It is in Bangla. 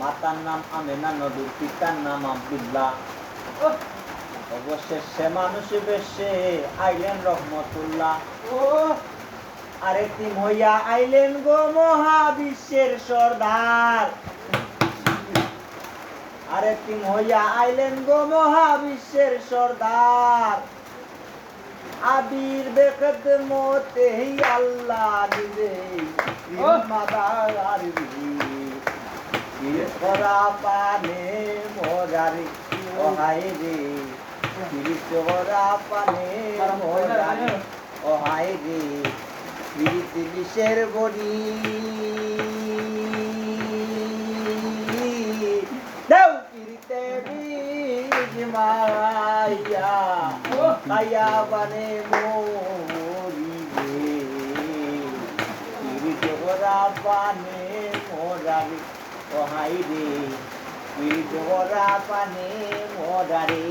মাতার নাম আমেনা, নবীর পিতার নাম আব্দুল্লাহ। অবশেষে মানুষ বেশে আইলেন রহমতুল্লাহ। আরে তিম হইয়া আইলেন গো মহাবিশ্বের সর্দার। আরে তিম হইয়া আইলেন গো মহাবিশ্বের সর্দার। আবির বেখদমতে আল্লাহ দিবে জিম্মাদার বীর করা পানে মোরারি ওহাই রে, বীর করা পানে মোরারি ওহাই রে, বীর বিষের গড়ি দেও পিরিতে বীজ মাইয়া কায়া বানে মরিবে, বীর করা পানে মোরারি ওহাই রে, বীর করা পানে মোরারি।